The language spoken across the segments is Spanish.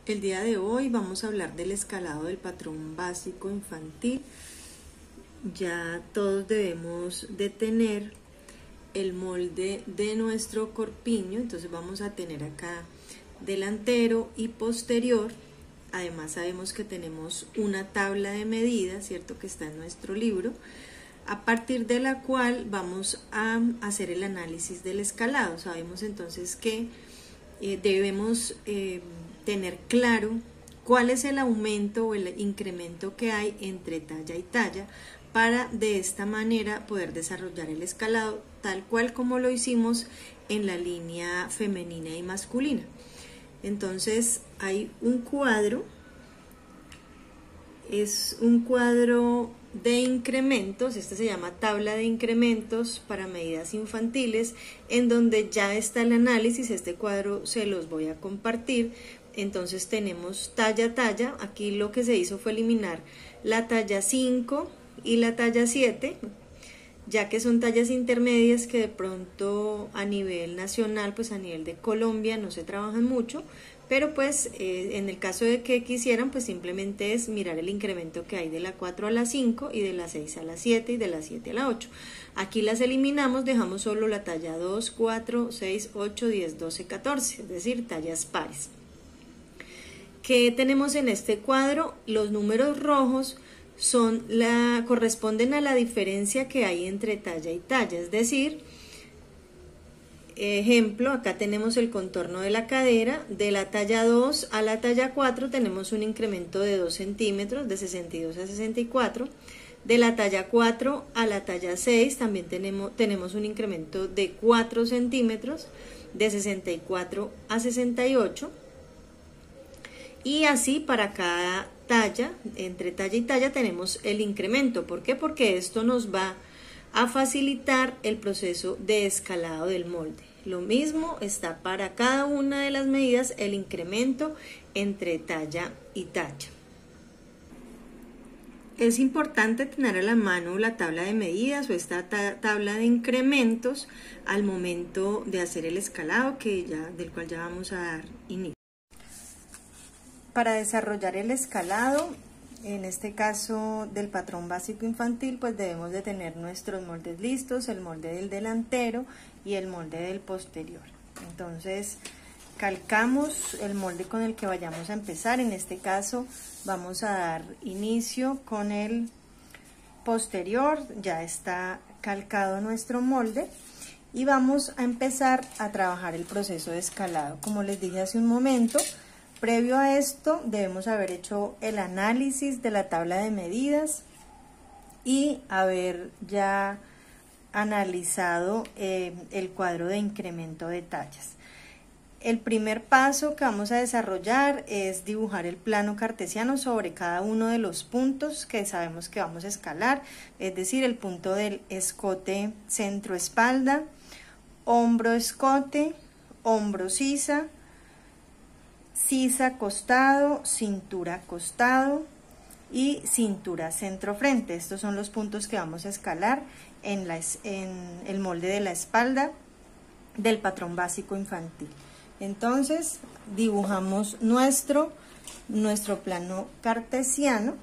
El día de hoy vamos a hablar del escalado del patrón básico infantil. Ya todos debemos de tener el molde de nuestro corpiño, entonces vamos a tener acá delantero y posterior. Además sabemos que tenemos una tabla de medidas, ¿cierto?, que está en nuestro libro, a partir de la cual vamos a hacer el análisis del escalado. Sabemos entonces que debemos tener claro cuál es el aumento o el incremento que hay entre talla y talla para de esta manera poder desarrollar el escalado tal cual como lo hicimos en la línea femenina y masculina. Entonces hay un cuadro, es un cuadro de incrementos, este se llama tabla de incrementos para medidas infantiles, en donde ya está el análisis. Este cuadro se los voy a compartir. Entonces tenemos talla a talla. Aquí lo que se hizo fue eliminar la talla 5 y la talla 7, ya que son tallas intermedias que de pronto a nivel nacional, pues a nivel de Colombia no se trabajan mucho, pero pues en el caso de que quisieran, pues simplemente es mirar el incremento que hay de la 4 a la 5 y de la 6 a la 7 y de la 7 a la 8. Aquí las eliminamos, dejamos solo la talla 2, 4, 6, 8, 10, 12, 14, es decir, tallas pares. ¿Qué tenemos en este cuadro? Los números rojos corresponden a la diferencia que hay entre talla y talla, es decir, ejemplo, acá tenemos el contorno de la cadera. De la talla 2 a la talla 4 tenemos un incremento de 2 centímetros, de 62 a 64. De la talla 4 a la talla 6 también tenemos un incremento de 4 centímetros, de 64 a 68. Y así para cada talla, entre talla y talla tenemos el incremento. ¿Por qué? Porque esto nos va a facilitar el proceso de escalado del molde. Lo mismo está para cada una de las medidas, el incremento entre talla y talla. Es importante tener a la mano la tabla de medidas o esta tabla de incrementos al momento de hacer el escalado, del cual ya vamos a dar inicio. Para desarrollar el escalado, en este caso del patrón básico infantil, pues debemos de tener nuestros moldes listos, el molde del delantero y el molde del posterior. Entonces calcamos el molde con el que vayamos a empezar. En este caso vamos a dar inicio con el posterior, ya está calcado nuestro molde y vamos a empezar a trabajar el proceso de escalado. Como les dije hace un momento, previo a esto debemos haber hecho el análisis de la tabla de medidas y haber ya analizado el cuadro de incremento de tallas. El primer paso que vamos a desarrollar es dibujar el plano cartesiano sobre cada uno de los puntos que sabemos que vamos a escalar, es decir, el punto del escote centro-espalda, hombro-escote, hombro-sisa, sisa-costado, cintura-costado y cintura centro-frente. Estos son los puntos que vamos a escalar en el molde de la espalda del patrón básico infantil. Entonces dibujamos nuestro plano cartesiano.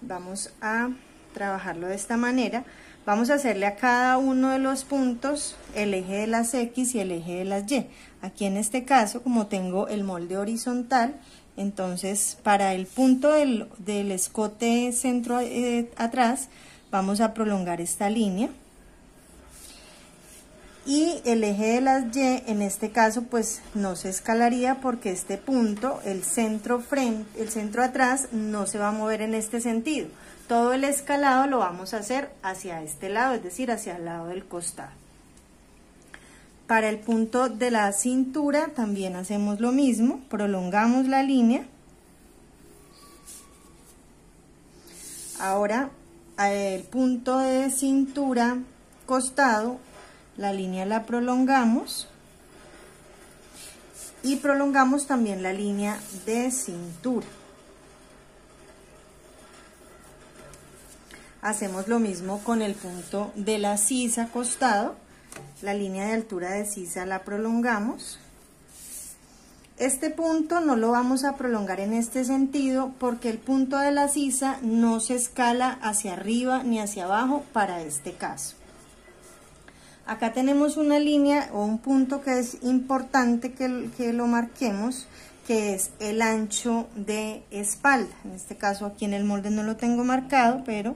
Vamos a trabajarlo de esta manera. Vamos a hacerle a cada uno de los puntos el eje de las X y el eje de las Y. Aquí en este caso, como tengo el molde horizontal, entonces para el punto del escote centro atrás, vamos a prolongar esta línea. Y el eje de las Y, en este caso, pues no se escalaría porque este punto, el centro atrás, no se va a mover en este sentido. Todo el escalado lo vamos a hacer hacia este lado, es decir, hacia el lado del costado. Para el punto de la cintura también hacemos lo mismo, prolongamos la línea. Ahora, el punto de cintura costado, la línea la prolongamos y prolongamos también la línea de cintura. Hacemos lo mismo con el punto de la sisa costado, la línea de altura de sisa la prolongamos Este punto no lo vamos a prolongar en este sentido porque el punto de la sisa no se escala hacia arriba ni hacia abajo para este caso. Acá tenemos una línea o un punto que es importante que lo marquemos, que es el ancho de espalda. En este caso aquí en el molde no lo tengo marcado, pero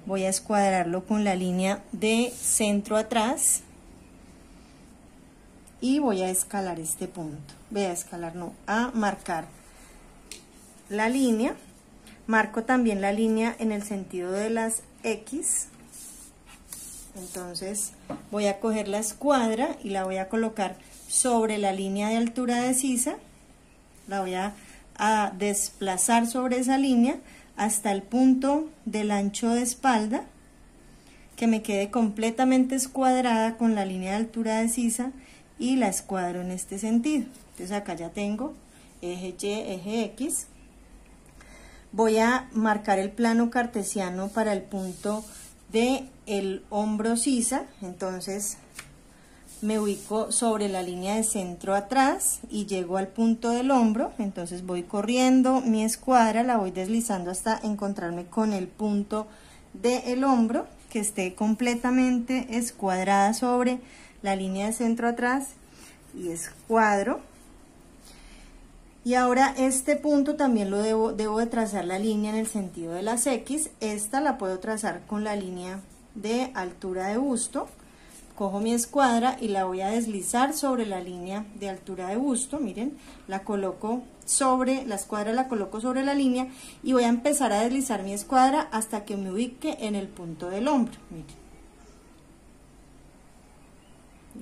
voy a escuadrarlo con la línea de centro atrás y voy a escalar este punto. Voy a escalar, no, a marcar la línea. Marco también la línea en el sentido de las X. Entonces voy a coger la escuadra y la voy a colocar sobre la línea de altura de sisa. La voy a desplazar sobre esa línea hasta el punto del ancho de espalda, que me quede completamente escuadrada con la línea de altura de sisa, y la escuadro en este sentido. Entonces acá ya tengo eje Y, eje X. Voy a marcar el plano cartesiano para el punto de el hombro sisa. Entonces me ubico sobre la línea de centro atrás y llego al punto del hombro. Entonces voy corriendo mi escuadra, la voy deslizando hasta encontrarme con el punto del hombro, que esté completamente escuadrada sobre la línea de centro atrás, y escuadro. Y ahora este punto también lo debo de trazar la línea en el sentido de las X. Esta la puedo trazar con la línea de altura de busto. Cojo mi escuadra y la voy a deslizar sobre la línea de altura de busto. Miren, la coloco sobre la escuadra, la coloco sobre la línea y voy a empezar a deslizar mi escuadra hasta que me ubique en el punto del hombro. Miren.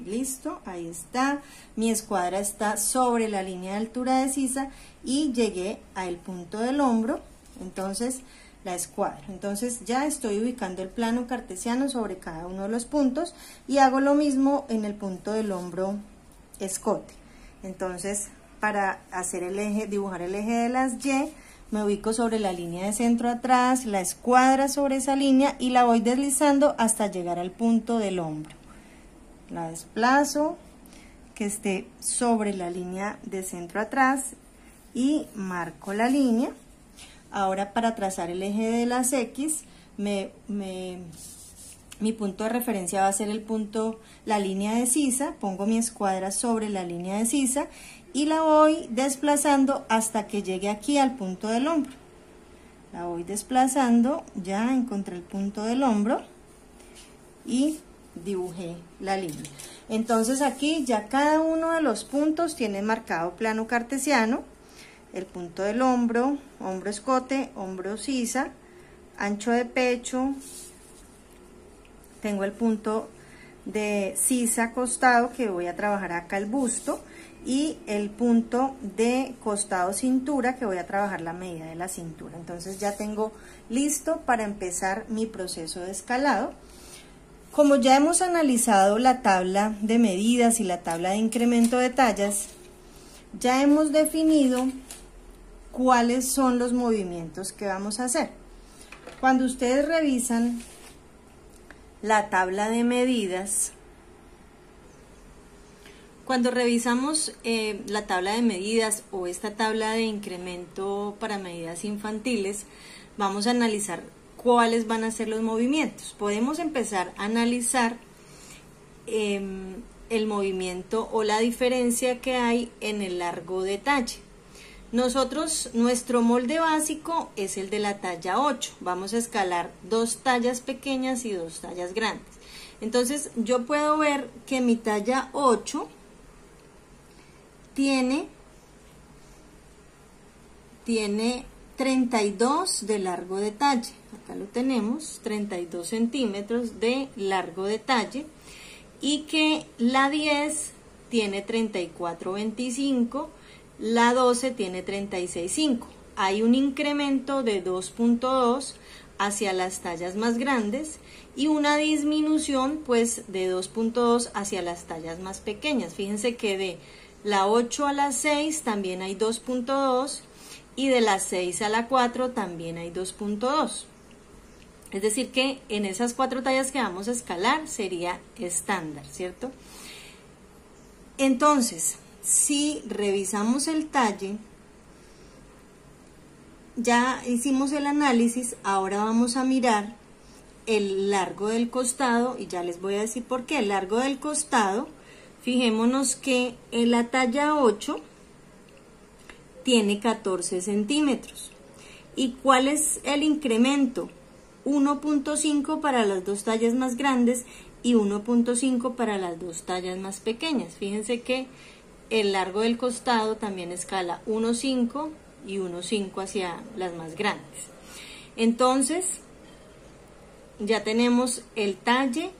Listo, ahí está, mi escuadra está sobre la línea de altura de sisa y llegué al punto del hombro. Entonces la escuadro. Entonces ya estoy ubicando el plano cartesiano sobre cada uno de los puntos, y hago lo mismo en el punto del hombro escote. Entonces, para hacer el eje, dibujar el eje de las Y, me ubico sobre la línea de centro atrás, la escuadra sobre esa línea y la voy deslizando hasta llegar al punto del hombro. La desplazo, que esté sobre la línea de centro atrás, y marco la línea. Ahora, para trazar el eje de las X, mi punto de referencia va a ser el punto, la línea de sisa. Pongo mi escuadra sobre la línea de sisa y la voy desplazando hasta que llegue aquí al punto del hombro. La voy desplazando, ya encontré el punto del hombro y dibujé la línea. Entonces aquí ya cada uno de los puntos tiene marcado plano cartesiano: el punto del hombro, hombro escote, hombro sisa, ancho de pecho, tengo el punto de sisa costado que voy a trabajar acá el busto, y el punto de costado cintura que voy a trabajar la medida de la cintura. Entonces ya tengo listo para empezar mi proceso de escalado. Como ya hemos analizado la tabla de medidas y la tabla de incremento de tallas, ya hemos definido cuáles son los movimientos que vamos a hacer. Cuando ustedes revisan la tabla de medidas, cuando revisamos la tabla de medidas o esta tabla de incremento para medidas infantiles, vamos a analizar cuáles van a ser los movimientos. Podemos empezar a analizar el movimiento o la diferencia que hay en el largo de talle. Nuestro molde básico es el de la talla 8. Vamos a escalar 2 tallas pequeñas y 2 tallas grandes. Entonces yo puedo ver que mi talla 8 tiene 32 de largo de talle. Acá lo tenemos, 32 centímetros de largo de talle, y que la 10 tiene 34,25, la 12 tiene 36,5. Hay un incremento de 2,2 hacia las tallas más grandes y una disminución pues de 2,2 hacia las tallas más pequeñas. Fíjense que de la 8 a la 6 también hay 2,2 y de la 6 a la 4 también hay 2,2. Es decir que en esas 4 tallas que vamos a escalar sería estándar, ¿cierto? Entonces, si revisamos el talle, ya hicimos el análisis, ahora vamos a mirar el largo del costado y ya les voy a decir por qué. El largo del costado, fijémonos que en la talla 8 tiene 14 centímetros. ¿Y cuál es el incremento? 1.5 para las dos tallas más grandes y 1.5 para las dos tallas más pequeñas. Fíjense que el largo del costado también escala 1.5 y 1.5 hacia las más grandes. Entonces, ya tenemos el talle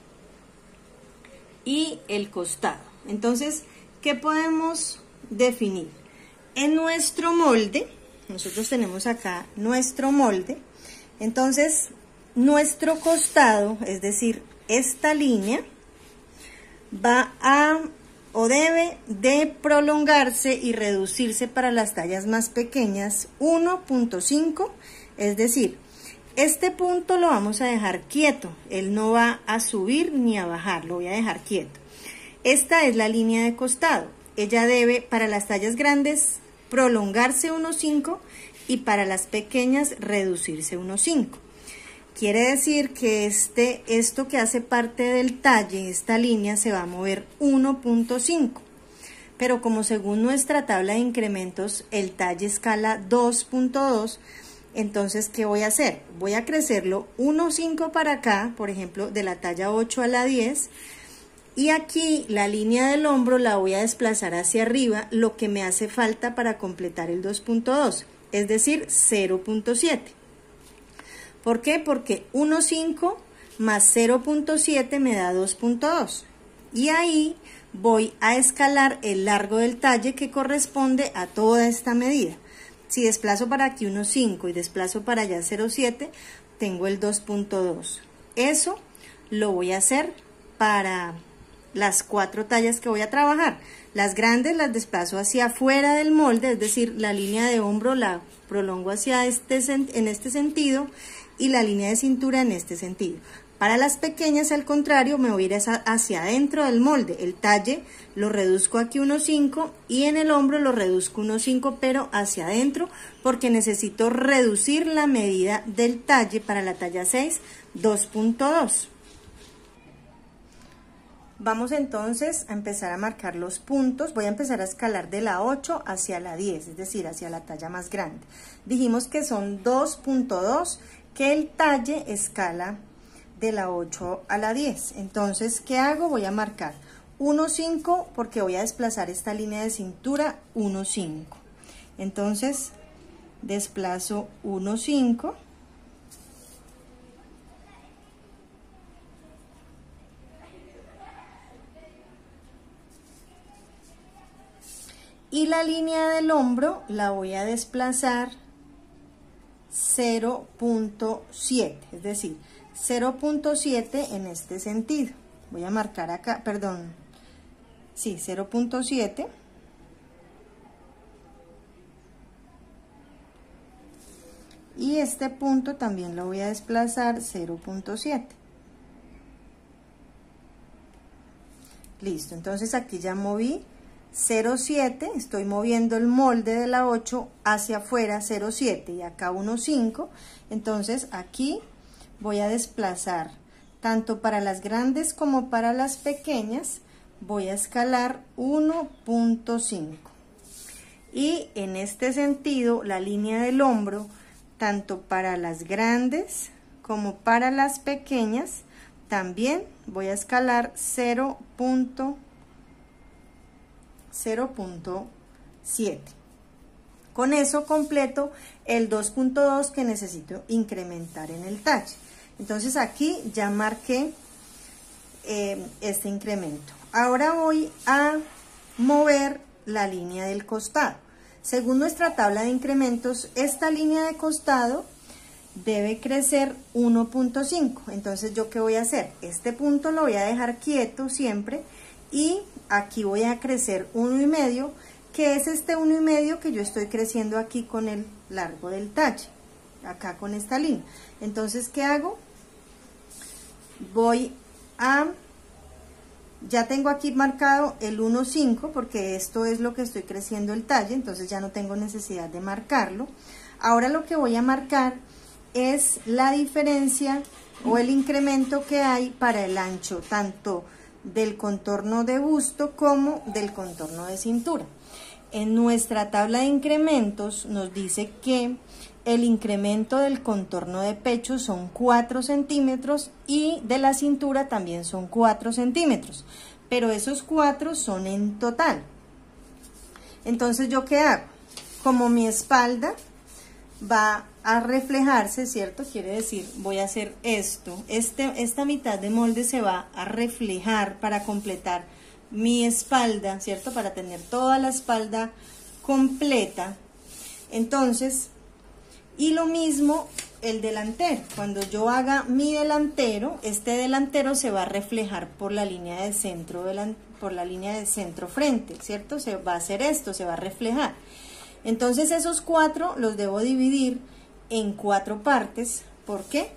y el costado. Entonces, ¿qué podemos definir? En nuestro molde, nosotros tenemos acá nuestro molde, entonces nuestro costado, es decir, esta línea, va a o debe de prolongarse y reducirse para las tallas más pequeñas 1.5, es decir, este punto lo vamos a dejar quieto, él no va a subir ni a bajar, lo voy a dejar quieto. Esta es la línea de costado, ella debe para las tallas grandes prolongarse 1.5 y para las pequeñas reducirse 1.5. Quiere decir que esto que hace parte del talle, esta línea se va a mover 1.5. Pero como según nuestra tabla de incrementos el talle escala 2.2, entonces ¿qué voy a hacer? Voy a crecerlo 1.5 para acá, por ejemplo, de la talla 8 a la 10. Y aquí la línea del hombro la voy a desplazar hacia arriba, lo que me hace falta para completar el 2.2, es decir, 0.7. ¿Por qué? Porque 1.5 más 0.7 me da 2.2. Y ahí voy a escalar el largo del talle que corresponde a toda esta medida. Si desplazo para aquí 1.5 y desplazo para allá 0.7, tengo el 2.2. Eso lo voy a hacer para las 4 tallas que voy a trabajar. Las grandes las desplazo hacia afuera del molde, es decir, la línea de hombro la prolongo hacia en este sentido y la línea de cintura en este sentido. Para las pequeñas, al contrario, me voy a ir hacia adentro del molde. El talle lo reduzco aquí 1.5 y en el hombro lo reduzco 1.5, pero hacia adentro, porque necesito reducir la medida del talle para la talla 6, 2.2. Vamos entonces a empezar a marcar los puntos. Voy a empezar a escalar de la 8 hacia la 10, es decir, hacia la talla más grande. Dijimos que son 2.2, que el talle escala de la 8 a la 10. Entonces, ¿qué hago? Voy a marcar 1.5 porque voy a desplazar esta línea de cintura 1.5. Entonces, desplazo 1.5. Y la línea del hombro la voy a desplazar 0.7, es decir, 0.7 en este sentido. Voy a marcar acá, perdón, sí, 0.7. Y este punto también lo voy a desplazar 0.7. Listo, entonces aquí ya moví 0.7, estoy moviendo el molde de la 8 hacia afuera 0.7 y acá 1.5, entonces aquí voy a desplazar tanto para las grandes como para las pequeñas, voy a escalar 1.5 y en este sentido la línea del hombro tanto para las grandes como para las pequeñas también voy a escalar 0.7. Con eso completo el 2.2 que necesito incrementar en el talle. Entonces aquí ya marqué este incremento. Ahora voy a mover la línea del costado. Según nuestra tabla de incrementos, esta línea de costado debe crecer 1.5. Entonces, ¿yo qué voy a hacer? Este punto lo voy a dejar quieto siempre y aquí voy a crecer 1,5, que es este 1,5 que yo estoy creciendo aquí con el largo del talle, acá con esta línea. Entonces, ¿qué hago? Voy a Ya tengo aquí marcado el 1,5 porque esto es lo que estoy creciendo el talle, entonces ya no tengo necesidad de marcarlo. Ahora lo que voy a marcar es la diferencia o el incremento que hay para el ancho tanto del contorno de busto como del contorno de cintura. En nuestra tabla de incrementos nos dice que el incremento del contorno de pecho son 4 centímetros y de la cintura también son 4 centímetros, pero esos 4 son en total. Entonces, ¿yo qué hago? Como mi espalda va a reflejarse, ¿cierto? Quiere decir, voy a hacer esto. Esta mitad de molde se va a reflejar para completar mi espalda, ¿cierto? Para tener toda la espalda completa. Entonces, y lo mismo el delantero. Cuando yo haga mi delantero, este delantero se va a reflejar por la línea de centro, por la línea de centro frente, ¿cierto? Se va a hacer esto, se va a reflejar. Entonces esos 4 los debo dividir en 4 partes. ¿Por qué?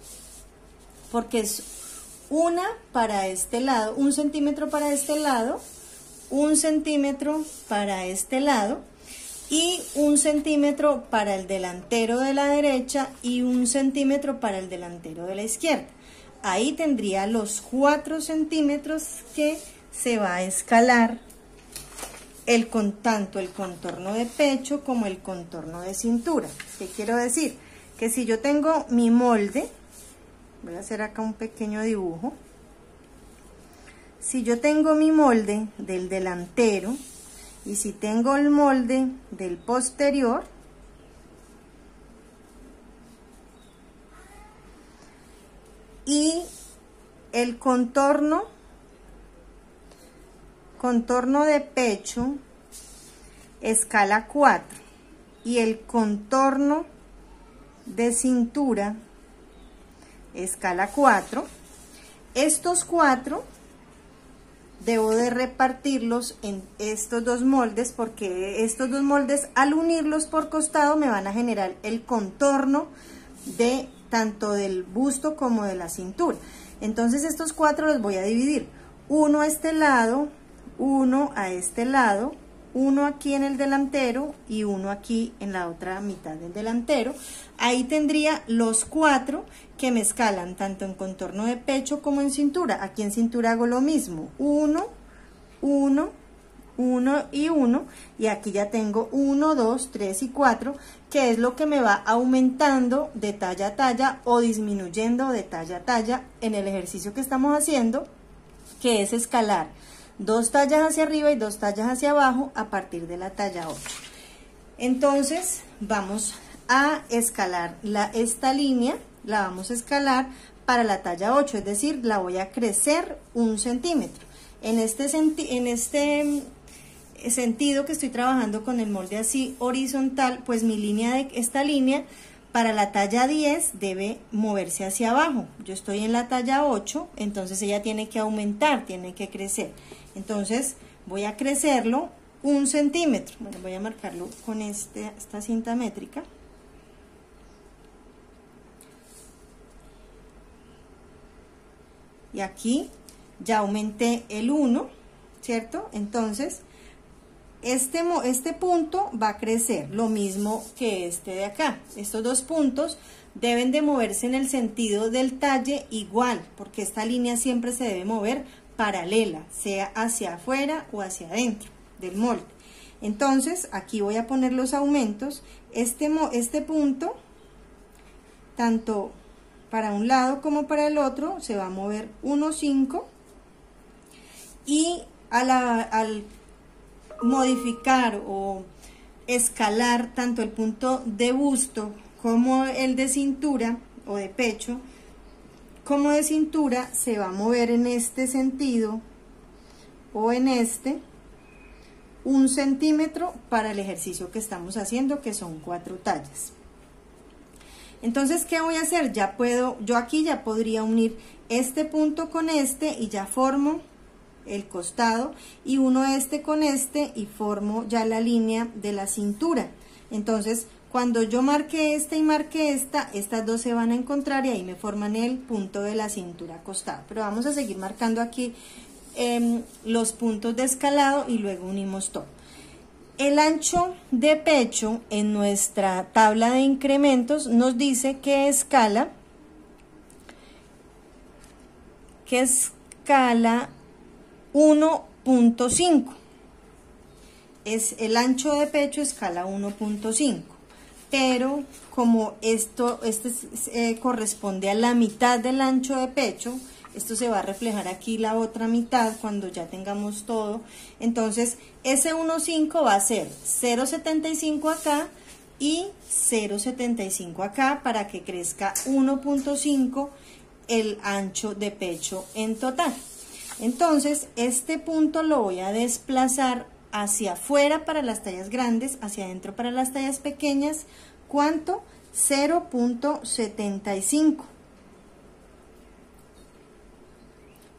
Porque es una para este lado, 1 centímetro para este lado, 1 centímetro para este lado y 1 centímetro para el delantero de la derecha y 1 centímetro para el delantero de la izquierda. Ahí tendría los 4 centímetros que se va a escalar tanto el contorno de pecho como el contorno de cintura. ¿Qué quiero decir? Que si yo tengo mi molde, voy a hacer acá un pequeño dibujo. Si yo tengo mi molde del delantero y si tengo el molde del posterior, y el contorno de pecho escala 4 y el contorno de cintura escala 4, estos 4 debo de repartirlos en estos dos moldes porque estos dos moldes al unirlos por costado me van a generar el contorno de tanto del busto como de la cintura. Entonces estos 4 los voy a dividir, uno a este lado, uno a este lado, uno aquí en el delantero y uno aquí en la otra mitad del delantero. Ahí tendría los 4 que me escalan tanto en contorno de pecho como en cintura. Aquí en cintura hago lo mismo, 1, 1, 1 y 1, y aquí ya tengo 1, 2, 3 y 4, que es lo que me va aumentando de talla a talla o disminuyendo de talla a talla en el ejercicio que estamos haciendo, que es escalar 2 tallas hacia arriba y 2 tallas hacia abajo a partir de la talla 8. Entonces vamos a escalar esta línea, la vamos a escalar para la talla 8, es decir, la voy a crecer 1 centímetro. En este sentido que estoy trabajando con el molde así horizontal, pues esta línea para la talla 10 debe moverse hacia abajo. Yo estoy en la talla 8, entonces ella tiene que aumentar, tiene que crecer. Entonces voy a crecerlo 1 centímetro. Bueno, voy a marcarlo con esta cinta métrica. Y aquí ya aumenté el 1, ¿cierto? Entonces este punto va a crecer lo mismo que este de acá. Estos dos puntos deben de moverse en el sentido del talle igual, porque esta línea siempre se debe mover paralela, sea hacia afuera o hacia adentro del molde. Entonces aquí voy a poner los aumentos. Este punto, tanto para un lado como para el otro, se va a mover 1,5, y al modificar o escalar tanto el punto de busto como el de cintura o de pecho como de cintura, se va a mover en este sentido o en 1 centímetro para el ejercicio que estamos haciendo, que son 4 tallas. Entonces, ¿qué voy a hacer? Yo aquí ya podría unir este punto con este y ya formo el costado, y uno con este y formo ya la línea de la cintura. Entonces, cuando yo marque esta y marque estas dos se van a encontrar y ahí me forman el punto de la cintura acostada. Pero vamos a seguir marcando aquí los puntos de escalado y luego unimos todo. El ancho de pecho en nuestra tabla de incrementos nos dice que escala 1.5. Es el ancho de pecho escala 1.5, pero como esto corresponde a la mitad del ancho de pecho, esto se va a reflejar aquí la otra mitad cuando ya tengamos todo. Entonces ese 1.5 va a ser 0.75 acá y 0.75 acá para que crezca 1.5 el ancho de pecho en total. Entonces este punto lo voy a desplazar hacia afuera para las tallas grandes, hacia adentro para las tallas pequeñas. ¿Cuánto? 0.75.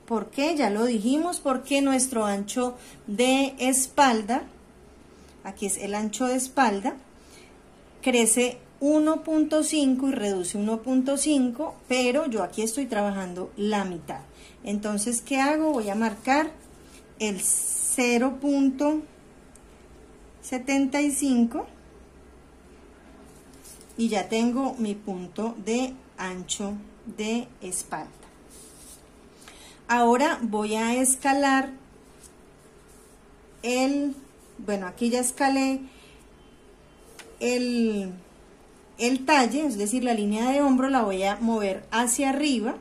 ¿Por qué? Ya lo dijimos, porque nuestro ancho de espalda, aquí es el ancho de espalda, crece 1.5 y reduce 1.5, pero yo aquí estoy trabajando la mitad. Entonces, ¿qué hago? Voy a marcar el 0.75 y ya tengo mi punto de ancho de espalda. Ahora voy a escalar bueno, aquí ya escalé el talle, es decir, la línea de hombro la voy a mover hacia arriba,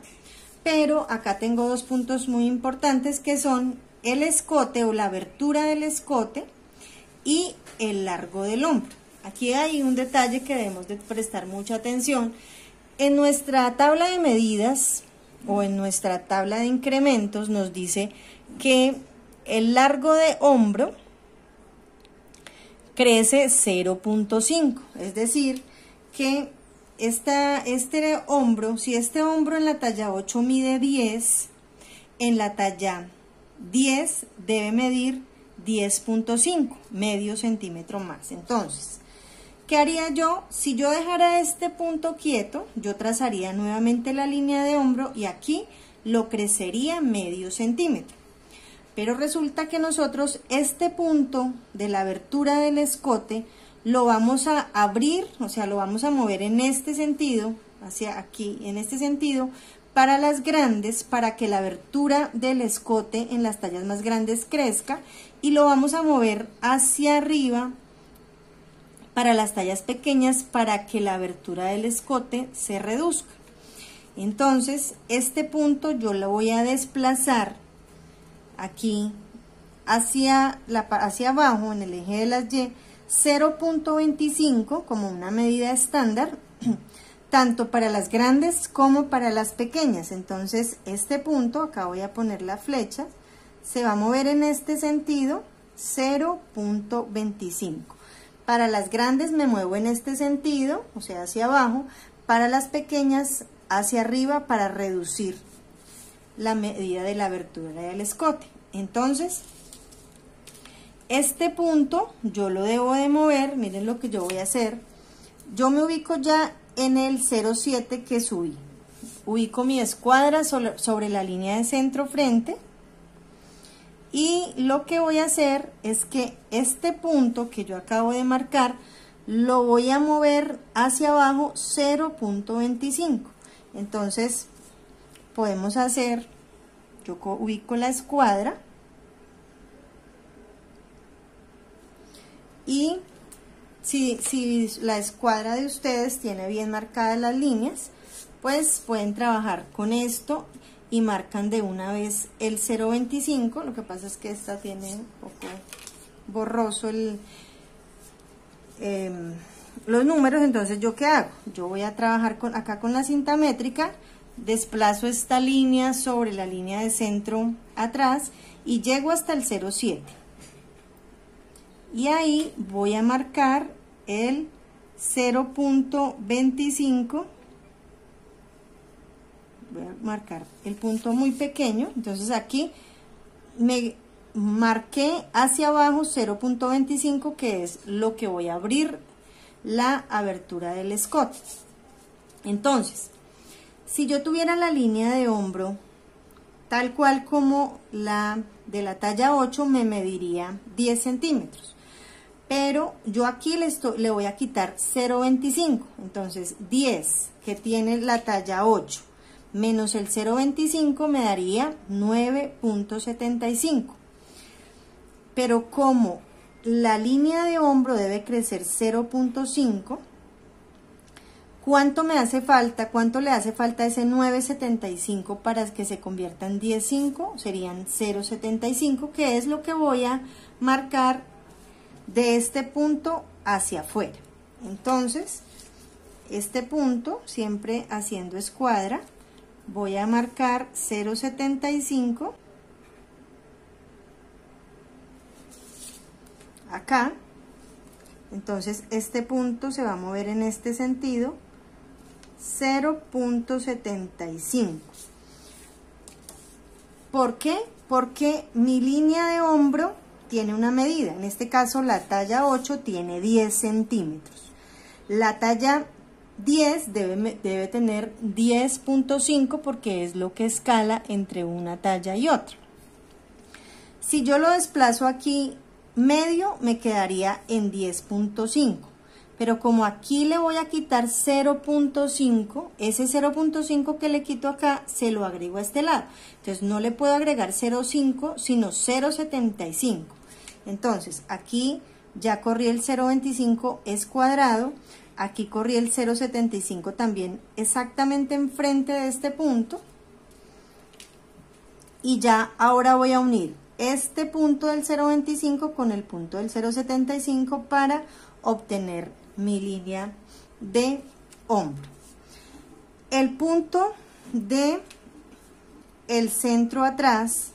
pero acá tengo dos puntos muy importantes que son el escote o la abertura del escote y el largo del hombro. Aquí hay un detalle que debemos de prestar mucha atención. En nuestra tabla de medidas o en nuestra tabla de incrementos nos dice que el largo de hombro crece 0.5, es decir, que este hombro, si este hombro en la talla 8 mide 10, en la talla 10 debe medir 10.5, medio centímetro más. Entonces, ¿qué haría yo? Si yo dejara este punto quieto, yo trazaría nuevamente la línea de hombro y aquí lo crecería medio centímetro. Pero resulta que nosotros este punto de la abertura del escote lo vamos a abrir, o sea, lo vamos a mover en este sentido, hacia aquí, en este sentido, para las grandes, para que la abertura del escote en las tallas más grandes crezca, y lo vamos a mover hacia arriba para las tallas pequeñas para que la abertura del escote se reduzca. Entonces, este punto yo lo voy a desplazar aquí hacia abajo en el eje de las Y, 0.25 como una medida estándar, tanto para las grandes como para las pequeñas. Entonces, este punto, acá voy a poner la flecha, se va a mover en este sentido, 0.25. Para las grandes me muevo en este sentido, o sea, hacia abajo. Para las pequeñas, hacia arriba, para reducir la medida de la abertura del escote. Entonces, este punto yo lo debo de mover. Miren lo que yo voy a hacer. Yo me ubico ya en el 0.7 que subí. Ubico mi escuadra sobre la línea de centro frente. Y lo que voy a hacer es que este punto que yo acabo de marcar lo voy a mover hacia abajo 0.25. Entonces podemos hacer, yo ubico la escuadra y si la escuadra de ustedes tiene bien marcadas las líneas, pues pueden trabajar con esto y marcan de una vez el 0.25. Lo que pasa es que esta tiene un poco borroso los números. Entonces, ¿yo qué hago? Yo voy a trabajar acá con la cinta métrica, desplazo esta línea sobre la línea de centro atrás y llego hasta el 0.7. Y ahí voy a marcar el 0.25. Voy a marcar el punto muy pequeño. Entonces aquí me marqué hacia abajo 0.25, que es lo que voy a abrir la abertura del escote. Entonces, si yo tuviera la línea de hombro tal cual como la de la talla 8 me mediría 10 centímetros. Pero yo aquí le voy a quitar 0,25. Entonces 10 que tiene la talla 8 menos el 0,25 me daría 9,75. Pero como la línea de hombro debe crecer 0,5, ¿cuánto me hace falta? ¿Cuánto le hace falta ese 9,75 para que se convierta en 10,5? Serían 0,75, que es lo que voy a marcar de este punto hacia afuera. Entonces, este punto, siempre haciendo escuadra, voy a marcar 0,75 acá. Entonces este punto se va a mover en este sentido, 0,75. ¿Por qué? Porque mi línea de hombro tiene una medida. En este caso la talla 8 tiene 10 centímetros. La talla 10 debe tener 10,5 porque es lo que escala entre una talla y otra. Si yo lo desplazo aquí medio, me quedaría en 10,5. Pero como aquí le voy a quitar 0,5, ese 0,5 que le quito acá se lo agrego a este lado. Entonces no le puedo agregar 0,5 sino 0,75. Entonces aquí ya corrí el 0,25, es cuadrado. Aquí corrí el 0,75 también exactamente enfrente de este punto. Y ya ahora voy a unir este punto del 0,25 con el punto del 0,75 para obtener mi línea de hombro. El punto de el centro atrás,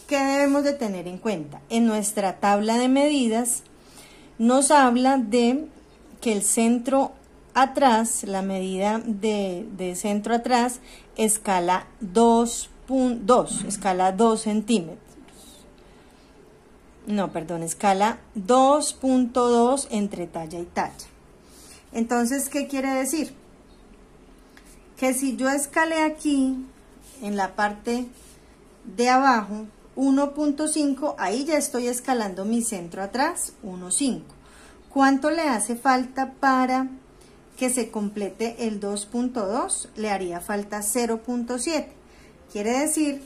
¿qué debemos de tener en cuenta? En nuestra tabla de medidas nos habla de que el centro atrás, la medida de centro atrás, escala 2 centímetros. No, perdón, escala 2,2 entre talla y talla. Entonces, ¿qué quiere decir? Que si yo escalé aquí, en la parte de abajo, 1,5, ahí ya estoy escalando mi centro atrás, 1,5. ¿Cuánto le hace falta para que se complete el 2,2? Le haría falta 0,7. Quiere decir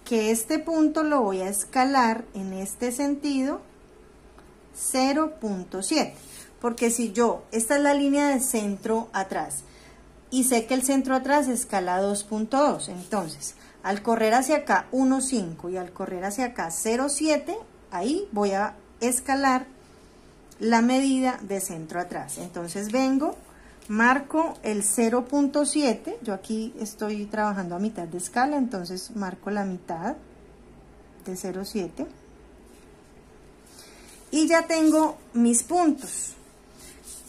que este punto lo voy a escalar en este sentido 0,7. Porque si esta es la línea de centro atrás y sé que el centro atrás escala 2,2, entonces al correr hacia acá 1,5 y al correr hacia acá 0,7, ahí voy a escalar la medida de centro atrás. Entonces vengo, marco el 0,7, yo aquí estoy trabajando a mitad de escala, entonces marco la mitad de 0,7 y ya tengo mis puntos.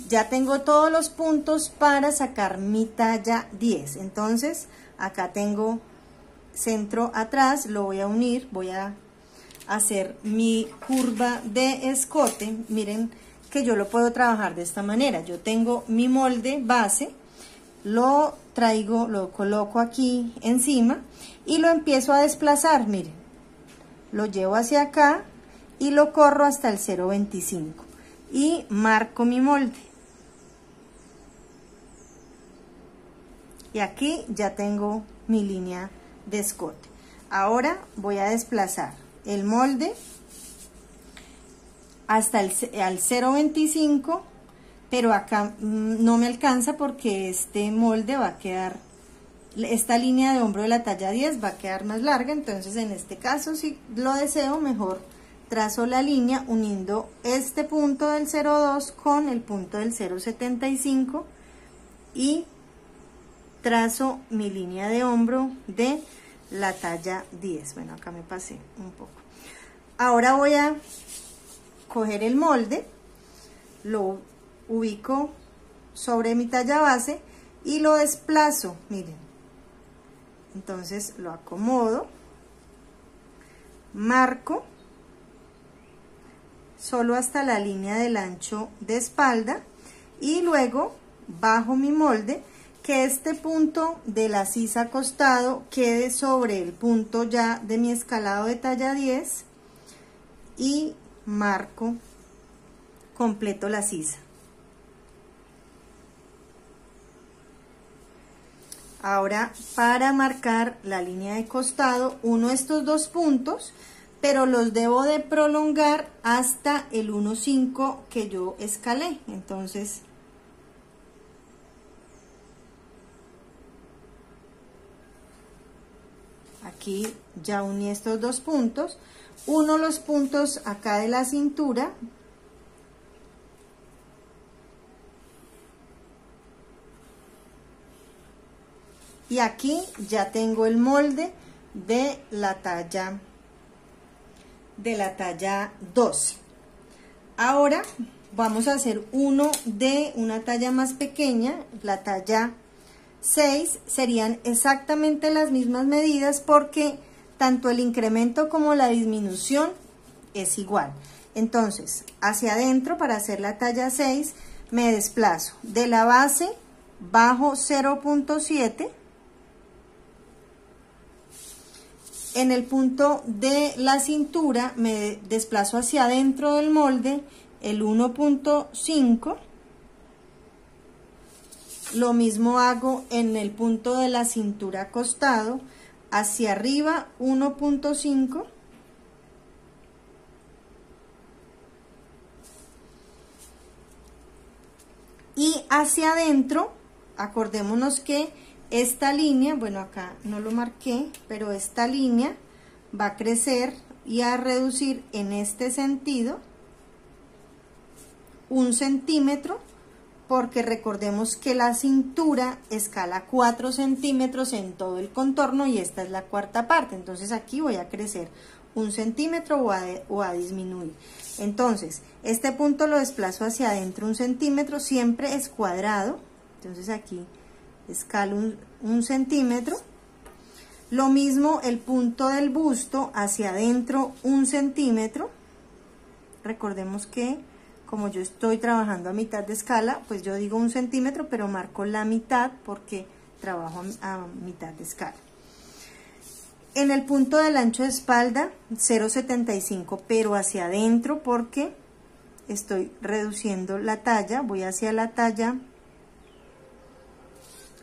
Ya tengo todos los puntos para sacar mi talla 10. Entonces acá tengo centro atrás, lo voy a unir, voy a hacer mi curva de escote. Miren que yo lo puedo trabajar de esta manera. Yo tengo mi molde base, lo traigo, lo coloco aquí encima y lo empiezo a desplazar. Miren, lo llevo hacia acá y lo corro hasta el 0,25 y marco mi molde. Y aquí ya tengo mi línea de escote. Ahora voy a desplazar el molde hasta al 0,25, pero acá no me alcanza porque este molde va a quedar, esta línea de hombro de la talla 10 va a quedar más larga. Entonces en este caso, si lo deseo, mejor trazo la línea uniendo este punto del 0,2 con el punto del 0,75 y trazo mi línea de hombro de la talla 10. Bueno, acá me pasé un poco. Ahora voy a coger el molde, lo ubico sobre mi talla base y lo desplazo, miren. Entonces lo acomodo, marco solo hasta la línea del ancho de espalda y luego bajo mi molde que este punto de la sisa costado quede sobre el punto ya de mi escalado de talla 10 y marco completo la sisa. Ahora, para marcar la línea de costado, uno estos dos puntos, pero los debo de prolongar hasta el 1,5 que yo escalé. Entonces, aquí ya uní estos dos puntos. Uno los puntos acá de la cintura. Y aquí ya tengo el molde de la talla 12. Ahora vamos a hacer uno de una talla más pequeña, la talla 6. Serían exactamente las mismas medidas porque tanto el incremento como la disminución es igual. Entonces, hacia adentro, para hacer la talla 6, me desplazo de la base, bajo 0,7. En el punto de la cintura me desplazo hacia adentro del molde el 1,5. Lo mismo hago en el punto de la cintura costado, hacia arriba 1,5. Y hacia adentro, acordémonos que esta línea, bueno, acá no lo marqué, pero esta línea va a crecer y a reducir en este sentido 1 centímetro, porque recordemos que la cintura escala 4 centímetros en todo el contorno y esta es la cuarta parte. Entonces aquí voy a crecer 1 centímetro o a disminuir. Entonces, este punto lo desplazo hacia adentro 1 centímetro, siempre es cuadrado. Entonces aquí escalo 1 centímetro. Lo mismo el punto del busto hacia adentro 1 centímetro. Recordemos que como yo estoy trabajando a mitad de escala, pues yo digo 1 centímetro, pero marco la mitad porque trabajo a mitad de escala. En el punto del ancho de espalda 0,75, pero hacia adentro porque estoy reduciendo la talla, voy hacia la talla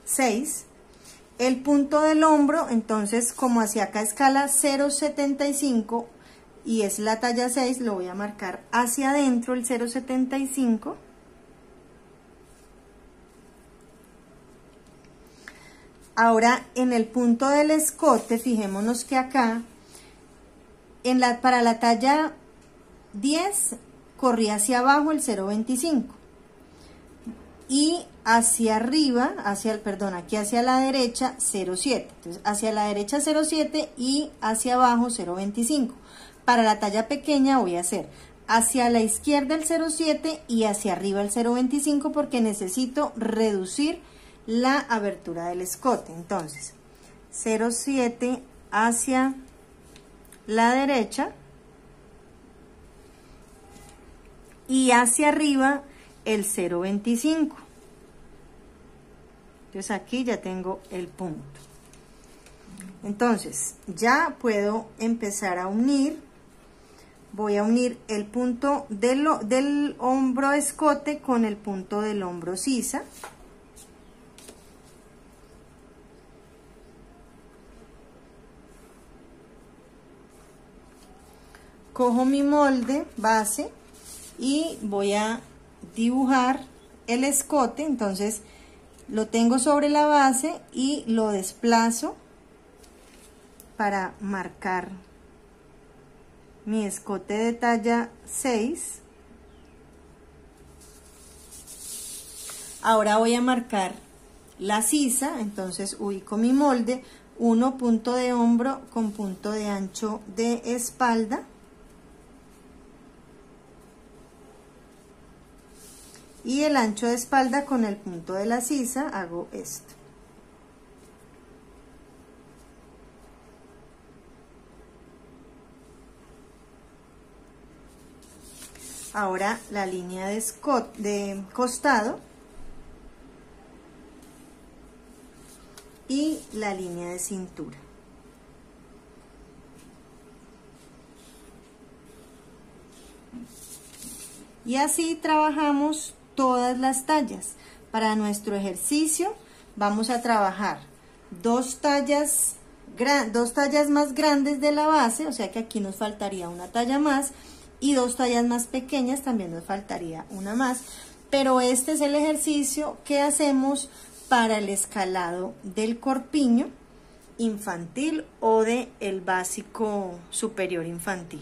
6. El punto del hombro, entonces como hacia acá escala 0,75 y es la talla 6, lo voy a marcar hacia adentro el 0,75. Ahora en el punto del escote, fijémonos que acá para la talla 10 corrí hacia abajo el 0,25 y hacia arriba, aquí hacia la derecha 0,7. Entonces hacia la derecha 0,7 y hacia abajo 0,25. Para la talla pequeña voy a hacer hacia la izquierda el 0,7 y hacia arriba el 0,25 porque necesito reducir la abertura del escote. Entonces 0,7 hacia la derecha y hacia arriba el 0,25. Entonces aquí ya tengo el punto. Entonces ya puedo empezar a unir. Voy a unir el punto del hombro escote con el punto del hombro sisa. Cojo mi molde base y voy a dibujar el escote. Entonces lo tengo sobre la base y lo desplazo para marcar mi escote de talla 6. Ahora voy a marcar la sisa, entonces ubico mi molde, 1 punto de hombro con punto de ancho de espalda. Y el ancho de espalda con el punto de la sisa hago esto. Ahora la línea de costado. y la línea de cintura. Y así trabajamos todas las tallas. Para nuestro ejercicio vamos a trabajar dos tallas más grandes de la base, o sea que aquí nos faltaría una talla más, y dos tallas más pequeñas, también nos faltaría una más. Pero este es el ejercicio que hacemos para el escalado del corpiño infantil o del básico superior infantil.